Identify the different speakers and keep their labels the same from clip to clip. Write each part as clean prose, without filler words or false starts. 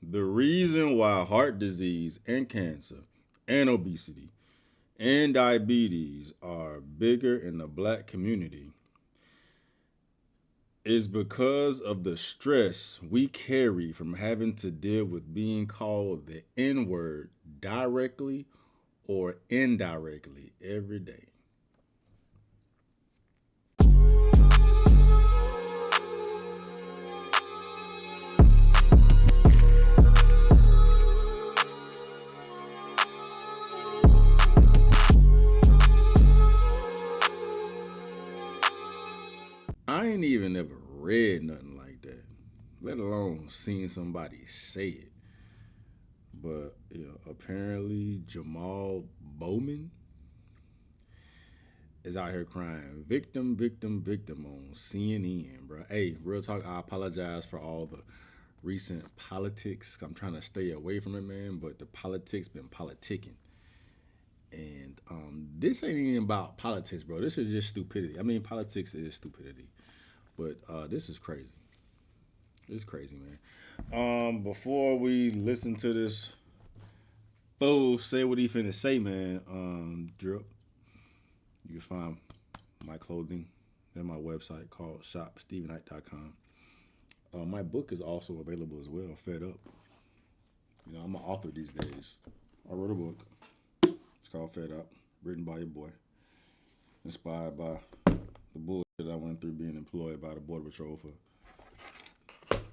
Speaker 1: The reason why heart disease and cancer and obesity and diabetes are bigger in the black community is because of the stress we carry from having to deal with being called the N word directly or indirectly every day. I ain't even ever read nothing like that, let alone seen somebody say it. But apparently Jamal Bowman is out here crying victim, victim, victim on CNN, bro. Hey, real talk, I apologize for all the recent politics. I'm trying to stay away from it, man, but the politics been politicking. And this ain't even about politics, bro. This is just stupidity. I mean, politics is stupidity. But this is crazy. It's crazy, man. Before we listen to this fool say what he finna say, man, Drip, you can find my clothing at my website called shopstephenknight.com. My book is also available as well, Fed Up. I'm an author these days. I wrote a book. It's called Fed Up, written by your boy. Inspired by the bullshit I went through being employed by the Border Patrol for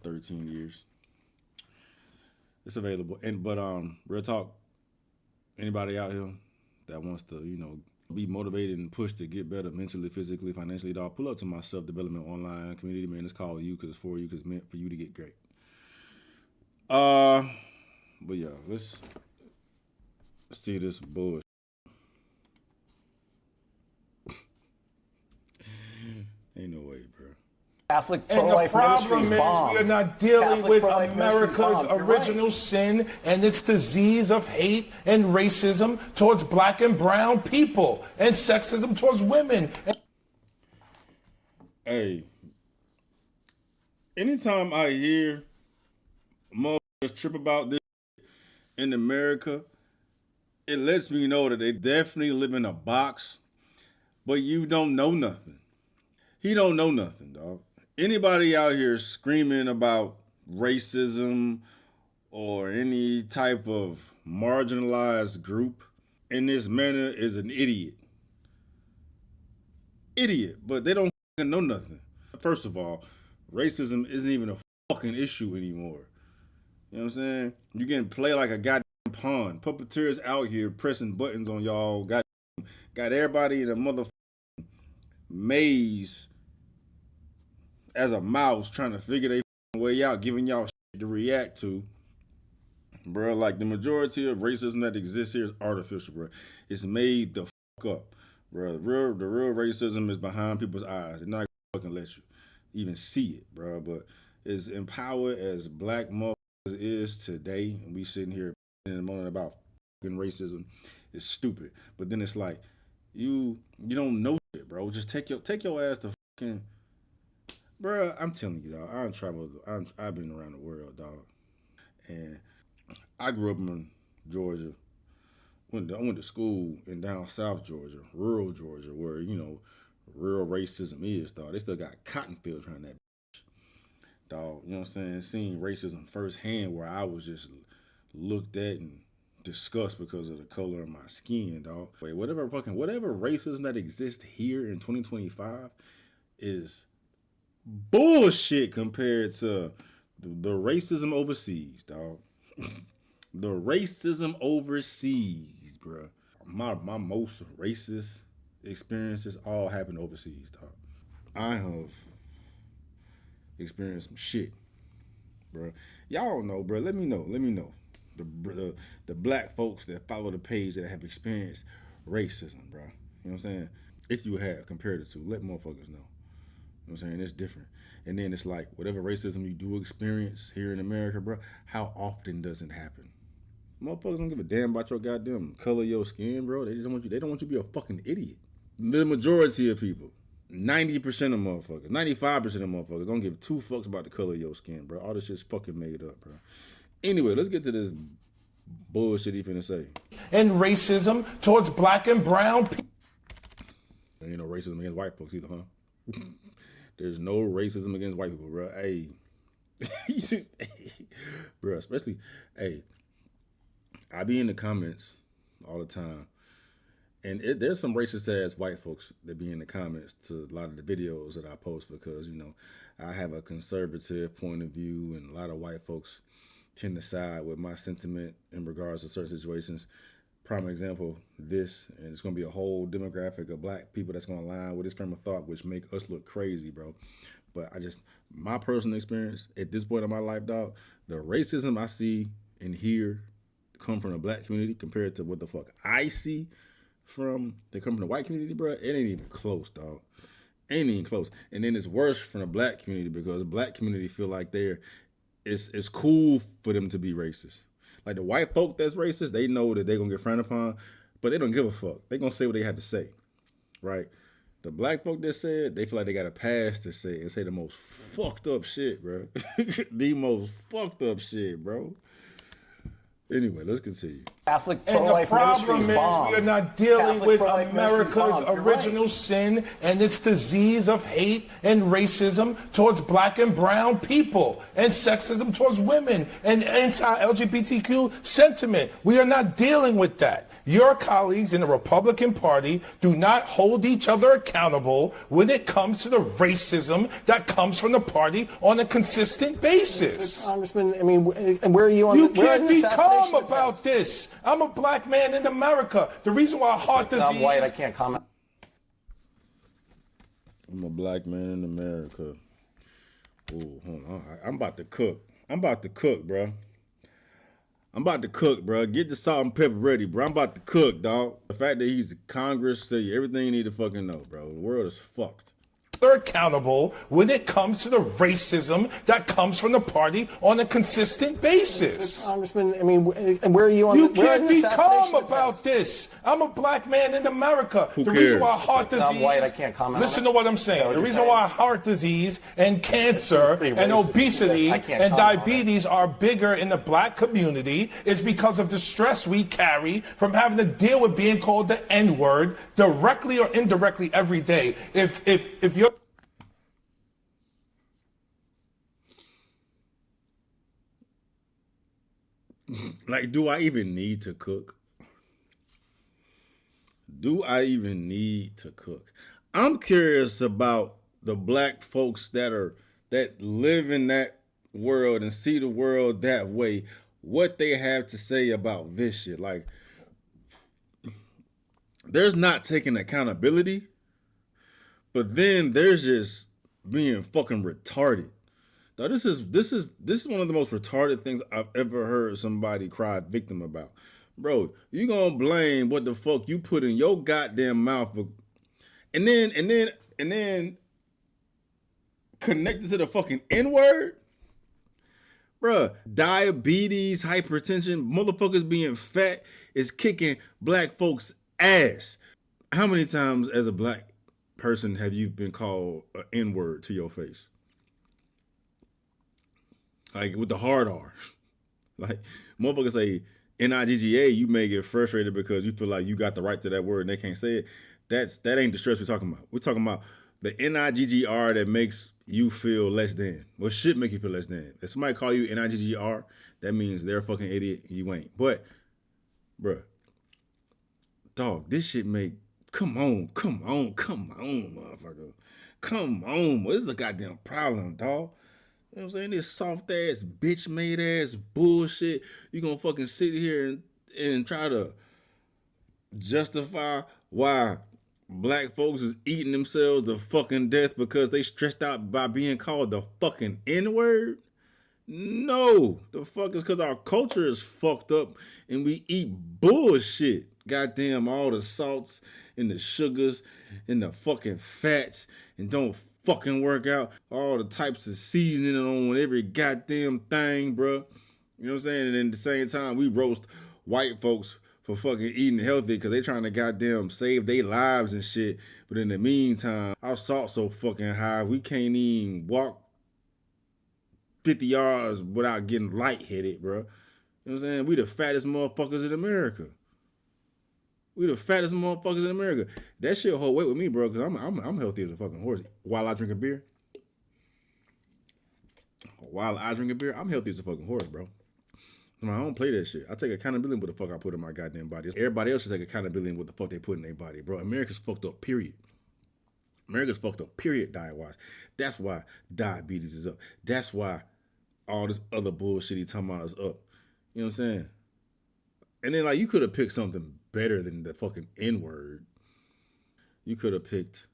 Speaker 1: 13 years. It's available. But real talk, anybody out here that wants to, be motivated and pushed to get better mentally, physically, financially, dog, pull up to my self-development online community, man. It's called You because it's for you, because it's meant for you to get great. But yeah, let's see this bullshit. Ain't no way, bro.
Speaker 2: Catholic
Speaker 3: And the
Speaker 2: pro-life
Speaker 3: problem
Speaker 2: ministries
Speaker 3: is we
Speaker 2: bombs.
Speaker 3: are not dealing
Speaker 2: Catholic
Speaker 3: with
Speaker 2: pro-life ministries
Speaker 3: America's
Speaker 2: bombs. You're
Speaker 3: original
Speaker 2: right.
Speaker 3: sin and its disease of hate and racism towards black and brown people and sexism towards women.
Speaker 1: Hey, anytime I hear motherfuckers trip about this in America, it lets me know that they definitely live in a box, but you don't know nothing. He don't know nothing, dog. Anybody out here screaming about racism or any type of marginalized group in this manner is an idiot. Idiot, but they don't know nothing. First of all, racism isn't even a fucking issue anymore. You know what I'm saying? You getting played like a goddamn pawn. Puppeteers out here pressing buttons on y'all. Got everybody in a motherfucking maze as a mouse trying to figure their way out, giving y'all shit to react to. Bro, like the majority of racism that exists here is artificial, bro. It's made the fuck up, bro. The real racism is behind people's eyes. They're not gonna fucking let you even see it, bro. But as empowered as black motherfuckers is today, and we sitting here in the moment about fucking racism, it's stupid. But then it's like you don't know shit, bro. Just take your ass to fucking, bro. I'm telling you, dog. I've been around the world, dog, and I grew up in Georgia. I went to school in down South Georgia, rural Georgia, where real racism is, dog. They still got cotton fields around that bitch, dog. You know what I'm saying? Seeing racism firsthand, where I was just looked at and discussed because of the color of my skin, dog. Wait, whatever racism that exists here in 2025 is bullshit compared to the racism overseas, dog. The racism overseas, bro. My most racist experiences all happened overseas, dog. I have experienced some shit, bro. Y'all don't know, bro. Let me know. The black folks that follow the page that have experienced racism, bro. You know what I'm saying? If you have compared it to, let motherfuckers know. You know what I'm saying? It's different. And then it's like, whatever racism you do experience here in America, bro, how often does it happen? Motherfuckers don't give a damn about your goddamn color of your skin, bro. They don't want you to be a fucking idiot. The majority of people, 90% of motherfuckers, 95% of motherfuckers don't give two fucks about the color of your skin, bro. All this shit's fucking made up, bro. Anyway, let's get to this bullshit he finna say.
Speaker 3: And racism towards black and brown people.
Speaker 1: There ain't no racism against white folks either, huh? There's no racism against white people, bro. Hey, bro, especially, hey, I be in the comments all the time, and there's some racist ass white folks that be in the comments to a lot of the videos that I post because, you know, I have a conservative point of view, and a lot of white folks tend to side with my sentiment in regards to certain situations. Prime example, this, and it's going to be a whole demographic of black people that's going to align with this frame of thought, which make us look crazy, bro. But my personal experience at this point in my life, dog, the racism I see and hear come from the black community compared to what the fuck I see they come from the white community, bro, it ain't even close, dog. Ain't even close. And then it's worse from the black community because the black community feel like it's cool for them to be racist. Like the white folk that's racist, they know that they're going to get frowned upon, but they don't give a fuck. They're going to say what they have to say, right? The black folk that said, they feel like they got a pass to say and say the most fucked up shit, bro. The most fucked up shit, bro. Anyway, let's continue.
Speaker 2: Catholic
Speaker 3: And the
Speaker 2: pro-life
Speaker 3: problem is
Speaker 2: ministries bombed.
Speaker 3: we are not dealing
Speaker 2: Catholic
Speaker 3: with
Speaker 2: pro-life
Speaker 3: America's
Speaker 2: ministries bombed. You're
Speaker 3: original
Speaker 2: right.
Speaker 3: sin and its disease of hate and racism towards black and brown people and sexism towards women and anti-LGBTQ sentiment. We are not dealing with that. Your colleagues in the Republican Party do not hold each other accountable when it comes to the racism that comes from the party on a consistent basis.
Speaker 2: Congressman, I mean, and where are you on
Speaker 3: You
Speaker 2: the, where
Speaker 3: can't
Speaker 2: in
Speaker 3: be
Speaker 2: the
Speaker 3: calm
Speaker 2: assassination
Speaker 3: about
Speaker 2: attempt?
Speaker 3: this. I'm a black man in America. The reason why heart disease.
Speaker 2: I'm white, I can't comment.
Speaker 1: I'm a black man in America. Ooh, hold on. I'm about to cook. I'm about to cook, bro. Get the salt and pepper ready, bro. I'm about to cook, dog. The fact that he's in Congress tell you everything you need to fucking know, bro. The world is fucked.
Speaker 3: They're accountable when it comes to the racism that comes from the party on a consistent basis.
Speaker 2: Congressman, I mean, and where are you on
Speaker 3: You
Speaker 2: the, where in
Speaker 3: can't
Speaker 2: the
Speaker 3: be
Speaker 2: assassination
Speaker 3: calm about
Speaker 2: attempt?
Speaker 3: this. I'm a black man in America.
Speaker 1: Who
Speaker 3: The reason
Speaker 1: cares?
Speaker 3: why heart disease.
Speaker 2: I'm white, I can't comment on
Speaker 3: Listen
Speaker 2: it.
Speaker 3: to what I'm saying.
Speaker 2: I know what
Speaker 3: The
Speaker 2: you're
Speaker 3: reason
Speaker 2: saying.
Speaker 3: why heart disease and cancer
Speaker 2: pretty
Speaker 3: and
Speaker 2: racist.
Speaker 3: obesity
Speaker 2: I can't
Speaker 3: and
Speaker 2: comment on it.
Speaker 3: diabetes are bigger in the black community is because of the stress we carry from having to deal with being called the N-word directly or indirectly every day. If you're
Speaker 1: Like, do I even need to cook? Do I even need to cook? I'm curious about the black folks that live in that world and see the world that way, what they have to say about this shit. Like, there's not taking accountability, but then there's just being fucking retarded. Now, this is one of the most retarded things I've ever heard somebody cry victim about. Bro, you gonna blame what the fuck you put in your goddamn mouth, and then connect it to the fucking N-word? Bruh, diabetes, hypertension, motherfuckers being fat is kicking black folks' ass. How many times as a black person have you been called an N-word to your face? Like with the hard R. Like, motherfuckers say N-I-G-G-A, you may get frustrated because you feel like you got the right to that word and they can't say it. That ain't the stress we're talking about. We're talking about the N-I-G-G-R that makes you feel less than. What should make you feel less than. If somebody call you N-I-G-G-R, that means they're a fucking idiot. You ain't. But, bruh, dog, this shit make, come on, motherfucker. Come on, what is the goddamn problem, dog? You know what I'm saying? This soft ass, bitch made ass bullshit. You gonna fucking sit here and try to justify why black folks is eating themselves to fucking death because they stressed out by being called the fucking N-word? No, the fuck is because our culture is fucked up and we eat bullshit. Goddamn, all the salts and the sugars and the fucking fats and don't fucking work out. All the types of seasoning on every goddamn thing, bro. You know what I'm saying? And at the same time, we roast white folks for fucking eating healthy because they trying to goddamn save their lives and shit. But in the meantime, our salt's so fucking high, we can't even walk 50 yards without getting lightheaded, bro. You know what I'm saying? We the fattest motherfuckers in America. We the fattest motherfuckers in America. That shit hold weight with me, bro, because I'm healthy as a fucking horse. While I drink a beer, I'm healthy as a fucking horse, bro. I don't play that shit. I take accountability with the fuck I put in my goddamn body. Everybody else should take accountability in what the fuck they put in their body, bro. America's fucked up, period. America's fucked up, period, diet-wise. That's why diabetes is up. That's why all this other bullshit he talking about is up. You know what I'm saying? And then, like, you could have picked something better than the fucking N-word. You could have picked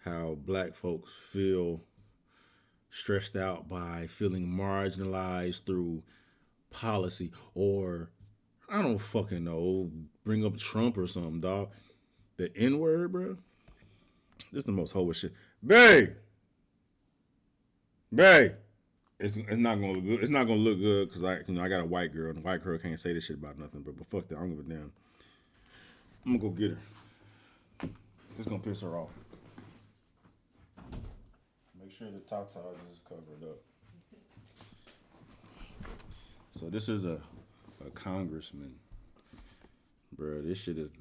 Speaker 1: how black folks feel stressed out by feeling marginalized through policy, or I don't fucking know, bring up Trump or something, dog. The N-word, bro. This is the most hoish shit. Babe! It's not gonna look good. It's not gonna look good because I got a white girl, and a white girl can't say this shit about nothing. But fuck that, I don't give a damn. I'm gonna go get her. This gonna piss her off. Make sure the top is covered up. So this is a congressman, bro. This is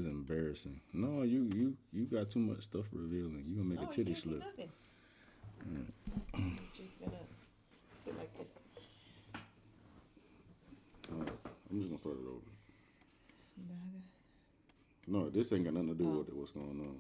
Speaker 1: embarrassing. No, you got too much stuff revealing. You gonna make a titty slip.
Speaker 4: I'm just gonna sit like this.
Speaker 1: I'm just gonna throw it over. No, this ain't got nothing to do with what's going on.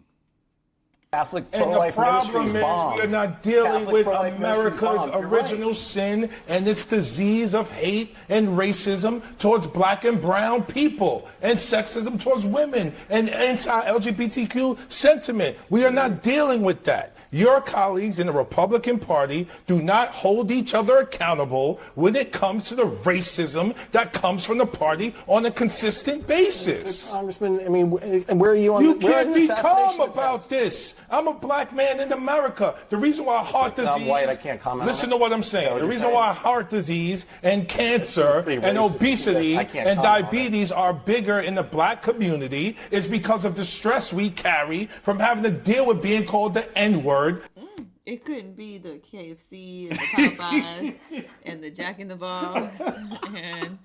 Speaker 2: Catholic
Speaker 3: And the
Speaker 2: pro-life
Speaker 3: problem
Speaker 2: ministries
Speaker 3: is
Speaker 2: bombed.
Speaker 3: we're not dealing
Speaker 2: Catholic
Speaker 3: with
Speaker 2: pro-life ministries
Speaker 3: America's
Speaker 2: bombed. You're
Speaker 3: original
Speaker 2: right.
Speaker 3: sin and its disease of hate and racism towards black and brown people and sexism towards women and anti-LGBTQ sentiment. We are not dealing with that. Your colleagues in the Republican Party do not hold each other accountable when it comes to the racism that comes from the party on a consistent basis.
Speaker 2: Congressman, I mean, and where are you on
Speaker 3: You
Speaker 2: the, where are
Speaker 3: can't
Speaker 2: the
Speaker 3: be calm
Speaker 2: assassination
Speaker 3: about
Speaker 2: attempts?
Speaker 3: this. I'm a black man in America. The reason why heart disease...
Speaker 2: I'm white, I can't comment
Speaker 3: Listen
Speaker 2: on
Speaker 3: to
Speaker 2: it.
Speaker 3: what I'm saying.
Speaker 2: Know what
Speaker 3: The
Speaker 2: you're
Speaker 3: reason
Speaker 2: saying?
Speaker 3: why heart disease and cancer
Speaker 2: pretty
Speaker 3: and
Speaker 2: racist.
Speaker 3: obesity
Speaker 2: Yes, I can't
Speaker 3: and
Speaker 2: comment on it.
Speaker 3: diabetes are bigger in the black community is because of the stress we carry from having to deal with being called the N-word.
Speaker 4: It couldn't be the KFC and the Popeyes and the Jack in the Box and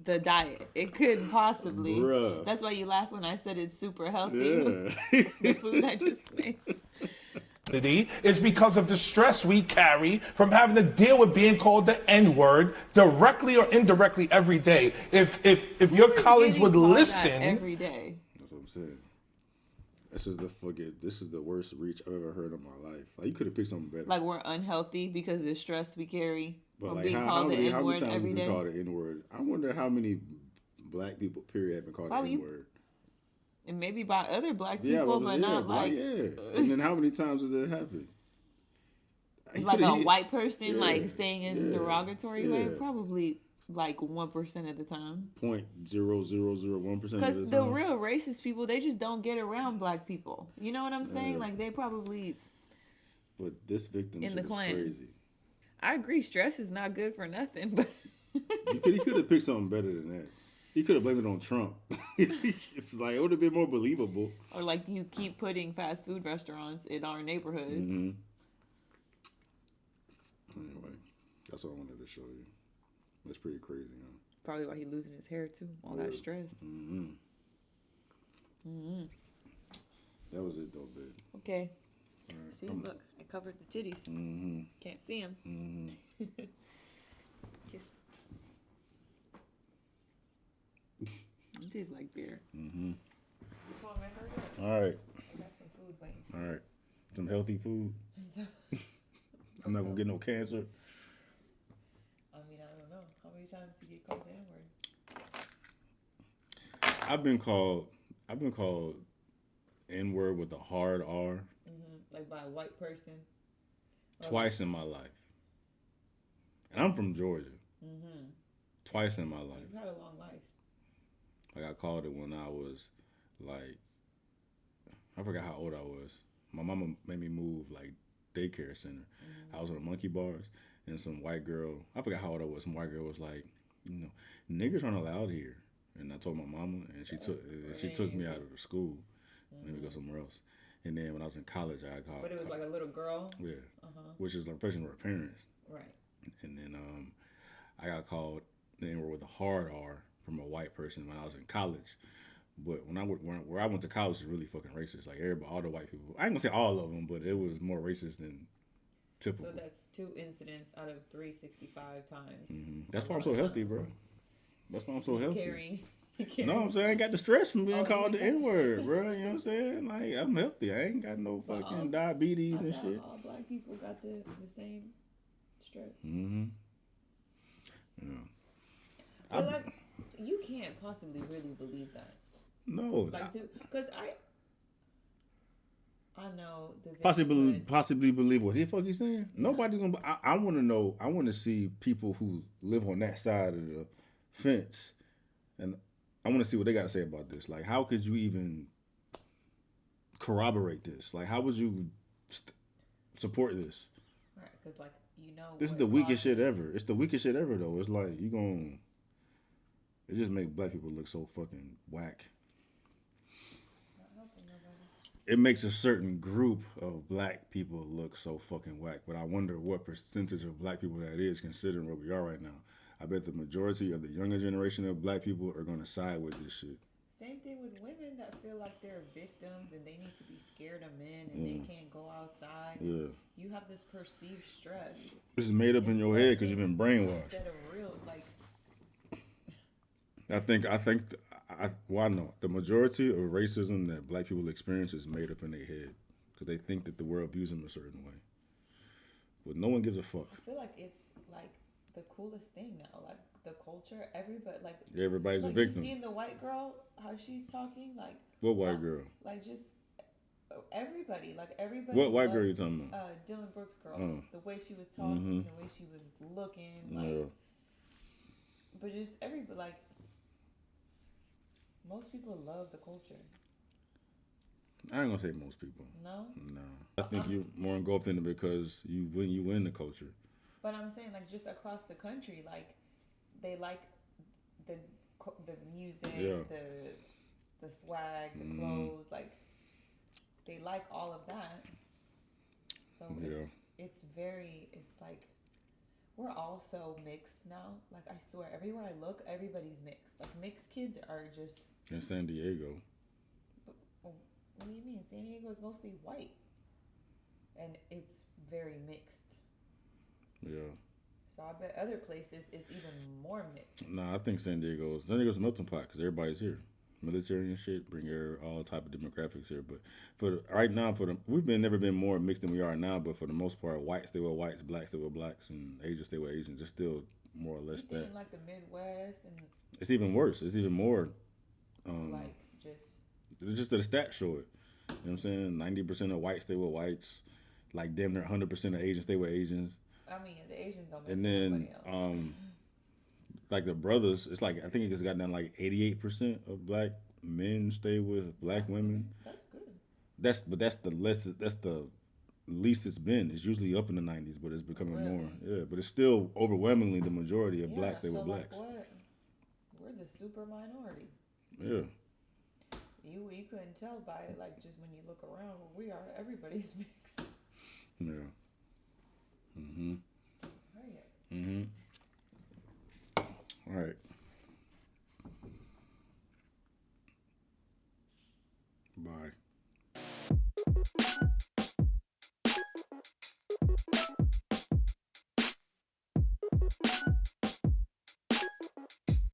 Speaker 4: the diet. It couldn't possibly.
Speaker 1: Bruh.
Speaker 4: That's why you laugh when I said it's super healthy.
Speaker 1: Yeah.
Speaker 4: The food I just made.
Speaker 3: Is because of the stress we carry from having to deal with being called the N-word directly or indirectly every day. If your
Speaker 4: Who is
Speaker 3: colleagues
Speaker 4: getting
Speaker 3: would
Speaker 4: called that
Speaker 3: listen
Speaker 4: every day.
Speaker 1: That's what I'm saying. This is the worst reach I've ever heard in my life. Like, you could have picked something better.
Speaker 4: Like we're unhealthy because of the stress we carry
Speaker 1: But
Speaker 4: from
Speaker 1: like,
Speaker 4: being
Speaker 1: how
Speaker 4: called the
Speaker 1: many
Speaker 4: N-word
Speaker 1: times
Speaker 4: every
Speaker 1: have we
Speaker 4: day.
Speaker 1: been called the N-word? I wonder how many black people, period, have been called the
Speaker 4: Why would you-
Speaker 1: N-word.
Speaker 4: And maybe by other black people,
Speaker 1: Yeah,
Speaker 4: but not like
Speaker 1: And then how many times has it happened?
Speaker 4: like a white person like saying in a
Speaker 1: yeah,
Speaker 4: derogatory way.
Speaker 1: yeah.
Speaker 4: Probably like 1% of the time.
Speaker 1: 0.0001% of
Speaker 4: Because
Speaker 1: the
Speaker 4: the
Speaker 1: time.
Speaker 4: real racist people, they just don't get around black people. You know what I'm saying? Like they probably.
Speaker 1: But this victim
Speaker 4: In
Speaker 1: shit
Speaker 4: the
Speaker 1: is
Speaker 4: Klan.
Speaker 1: crazy.
Speaker 4: I agree, stress is not good for nothing, but
Speaker 1: He could have picked something better than that. He could have blamed it on Trump. It's like, it would have been more believable.
Speaker 4: or like you keep putting fast food restaurants in our neighborhoods.
Speaker 1: Mm-hmm. Anyway, that's what I wanted to show you. That's pretty crazy, huh?
Speaker 4: Probably why he losing his hair too. All that stress.
Speaker 1: That was it, though, babe.
Speaker 4: Okay.
Speaker 1: All right,
Speaker 4: See, look, I covered the titties. Can't see them. Kiss. It tastes like beer.
Speaker 1: All right.
Speaker 4: I got some food waiting.
Speaker 1: All right. Some healthy food. I'm not going to get no cancer.
Speaker 4: I mean, I don't know. How many times do you get called the N-word?
Speaker 1: I've been called N-word with a hard R
Speaker 4: Like by a white person?
Speaker 1: twice in my life. And I'm from Georgia. Twice in my life.
Speaker 4: You've had a long life.
Speaker 1: Like, I called it when I was, like, I forgot how old I was. My mama made me move, like, daycare center. I was on the monkey bars, and some white girl, I forgot how old I was, some white girl was like, you know, niggers aren't allowed here. And I told my mama, and she took me out of the school. Let me go somewhere else. And then when I was in college, I called.
Speaker 4: But it was like a little girl?
Speaker 1: Yeah. Which is like freshman with her parents.
Speaker 4: Right.
Speaker 1: And then I got called the N word with a hard R from a white person when I was in college. But where I went to college is really fucking racist. Like everybody, all the white people. I ain't gonna say all of them, but it was more racist than typical.
Speaker 4: So that's 2 incidents out of 365 times.
Speaker 1: That's why I'm so healthy, bro. That's why I'm so healthy.
Speaker 4: Carrying.
Speaker 1: No, I'm saying I ain't got the stress from being
Speaker 4: Oh,
Speaker 1: called
Speaker 4: you
Speaker 1: the
Speaker 4: ain't
Speaker 1: N word, bro. You know what I'm saying? Like I'm healthy. I ain't got no fucking diabetes and
Speaker 4: thought
Speaker 1: shit.
Speaker 4: all black people got the same stress.
Speaker 1: Yeah.
Speaker 4: But like, you can't possibly really believe that.
Speaker 1: No.
Speaker 4: Like, because I know the
Speaker 1: Possibly believe what the fuck he's saying. Nobody's gonna. I want to know. I want to see people who live on that side of the fence, and I want to see what they got to say about this. Like, how could you even corroborate this? Like, how would you support this?
Speaker 4: Right, because like
Speaker 1: This is the weakest shit ever. It's the weakest shit ever, though. It's like you gon' It just make black people look so fucking whack. It makes a certain group of black people look so fucking whack. But I wonder what percentage of black people that is, considering where we are right now. I bet the majority of the younger generation of black people are going to side with this shit.
Speaker 4: Same thing with women that feel like they're victims and they need to be scared of men and they can't go outside.
Speaker 1: Yeah.
Speaker 4: You have this perceived stress.
Speaker 1: This is made up in your head because you've been brainwashed.
Speaker 4: Instead of real, like.
Speaker 1: Well, I know the majority of racism that black people experience is made up in their head because they think that the world views them a certain way. But no one gives a fuck.
Speaker 4: I feel like it's like the coolest thing now, like the culture.
Speaker 1: Everybody's
Speaker 4: like
Speaker 1: a victim.
Speaker 4: You seen the white girl how she's talking, like
Speaker 1: What white girl?
Speaker 4: Like just everybody, like everybody.
Speaker 1: What white girl you talking about?
Speaker 4: Dylan Brooks' girl. The way she was talking, the way she was looking, like. But just everybody, like. Most people love the culture.
Speaker 1: I ain't gonna say most people.
Speaker 4: No?
Speaker 1: No. I think you're more engulfed in it because you win the culture.
Speaker 4: But I'm saying, like, just across the country, like, they like the music, the swag, the clothes, like, they like all of that. So it's like, we're all so mixed now. Like, I swear, everywhere I look, everybody's mixed. Like, mixed kids are just...
Speaker 1: In San Diego.
Speaker 4: But, what do you mean? San Diego is mostly white. And it's very mixed.
Speaker 1: Yeah.
Speaker 4: So I bet other places, it's even more mixed.
Speaker 1: Nah, I think San Diego's a melting pot because everybody's here. Military and shit, bring all type of demographics here. But right now, we've never been more mixed than we are now. But for the most part, whites stay with whites, blacks stay with blacks, and Asians stay with Asians. It's still more or less that.
Speaker 4: Like the Midwest and.
Speaker 1: It's even worse. It's even more.
Speaker 4: Like
Speaker 1: just that the stats show it. You know what I'm saying? 90% of whites stay with whites. Like damn near 100% of Asians stay with Asians.
Speaker 4: I mean, the Asians don't.
Speaker 1: And then like the brothers, it's like I think it just got down like 88% of black men stay with black women.
Speaker 4: That's good.
Speaker 1: That's the least it's been. It's usually up in the 90s, but it's becoming more. Yeah, but it's still overwhelmingly the majority of blacks stay with blacks.
Speaker 4: Like what? We're the super minority.
Speaker 1: Yeah.
Speaker 4: You couldn't tell by it, like just when you look around where we are, everybody's mixed.
Speaker 1: Yeah. All right. Bye.